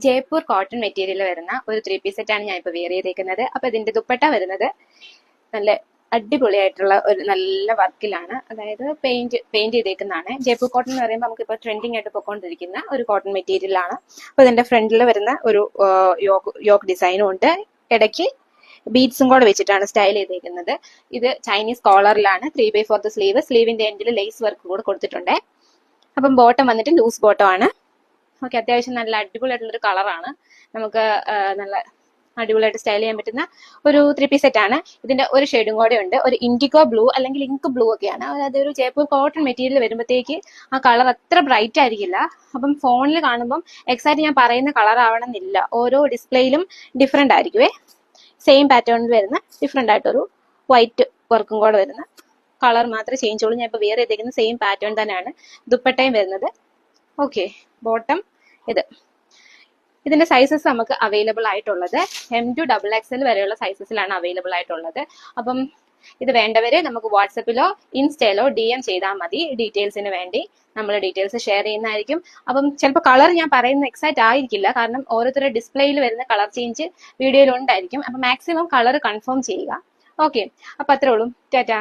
Jaipur cotton material വരുന്ന ഒരു 3 piece സെറ്റാണ് ഞാൻ ഇപ്പോൾ വെയർ ചെയ്തേക്കുന്നത്. അപ്പൊ ഇതിന്റെ ദുപ്പട്ട വരുന്നത് നല്ല അടിപൊളിയായിട്ടുള്ള ഒരു നല്ല വർക്കിലാണ്, അതായത് പെയിന്റ് ചെയ്തേക്കുന്നതാണ്. ജയ്പൂർ കോട്ടൺ എന്ന് പറയുമ്പോൾ നമുക്കിപ്പോൾ ട്രെൻഡിങ് ആയിട്ട് പൊയ്ക്കൊണ്ടിരിക്കുന്ന ഒരു കോട്ടൺ മെറ്റീരിയൽ ആണ്. അപ്പൊ ഇതിന്റെ ഫ്രണ്ടിൽ വരുന്ന ഒരു യോക്ക് ഡിസൈനും ഉണ്ട്, ഇടയ്ക്ക് ബീഡ്സും കൂടെ വെച്ചിട്ടാണ് സ്റ്റൈൽ ചെയ്തേക്കുന്നത്. ഇത് ചൈനീസ് കോളറിലാണ്, 3/4 സ്ലീവ്. സ്ലീവിന്റെ എൻഡിൽ ലേസ് വർക്ക് കൂടെ കൊടുത്തിട്ടുണ്ട്. അപ്പം ബോട്ടം വന്നിട്ട് ലൂസ് ബോട്ടം ആണ്. ഓക്കെ, അത്യാവശ്യം നല്ല അടിപൊളിയായിട്ടുള്ളൊരു കളറാണ്. നമുക്ക് നല്ല അടിപൊളിയായിട്ട് സ്റ്റൈൽ ചെയ്യാൻ പറ്റുന്ന ഒരു 3 പീസ് സെറ്റ് ആണ്. ഇതിന്റെ ഒരു ഷെയ്ഡും കൂടെ ഉണ്ട്, ഒരു ഇൻഡിഗോ ബ്ലൂ അല്ലെങ്കിൽ ഇങ്ക് ബ്ലൂ ഒക്കെയാണ്. അതായത് ഒരു ജയ്പൂർ കോട്ടൺ മെറ്റീരിയൽ വരുമ്പോഴത്തേക്ക് ആ കളർ അത്ര ബ്രൈറ്റ് ആയിരിക്കില്ല. അപ്പം ഫോണിൽ കാണുമ്പം എക്സാക്ട് ഞാൻ പറയുന്ന കളർ ആവണമെന്നില്ല, ഓരോ ഡിസ്പ്ലേയിലും ഡിഫറെന്റ് ആയിരിക്കുവേ. സെയിം പാറ്റേണിൽ വരുന്ന ഡിഫറെന്റ് ആയിട്ടൊരു വൈറ്റ് വർക്കും കൂടെ വരുന്ന കളർ മാത്രമേ ചേഞ്ച് ഉള്ളൂ. ഞാൻ ഇപ്പോൾ വെയർ ചെയ്തേക്കുന്ന സെയിം പാറ്റേൺ തന്നെയാണ് ദുപ്പട്ടയും വരുന്നത്. ഓക്കെ, ബോട്ടം ഇത്. ഇതിന്റെ സൈസസ് നമുക്ക് അവൈലബിൾ ആയിട്ടുള്ളത് M to XXL വരെയുള്ള സൈസസിലാണ് അവൈലബിൾ ആയിട്ടുള്ളത്. അപ്പം ഇത് വേണ്ടവര് നമുക്ക് വാട്സപ്പിലോ ഇൻസ്റ്റയിലോ DM ചെയ്താൽ മതി. ഡീറ്റെയിൽസിന് വേണ്ടി നമ്മൾ ഡീറ്റെയിൽസ് ഷെയർ ചെയ്യുന്നതായിരിക്കും. അപ്പം ചിലപ്പോൾ കളർ ഞാൻ പറയുന്ന എക്സാക്ട് ആയിരിക്കില്ല, കാരണം ഓരോരുത്തരുടെ ഡിസ്പ്ലേയിൽ വരുന്ന കളർ ചേഞ്ച് വീഡിയോയിൽ ഉണ്ടായിരിക്കും. അപ്പം മാക്സിമം കളർ കൺഫേം ചെയ്യുക. ഓക്കെ, അപ്പൊ അത്രേ ഉള്ളൂ. ടാറ്റാ.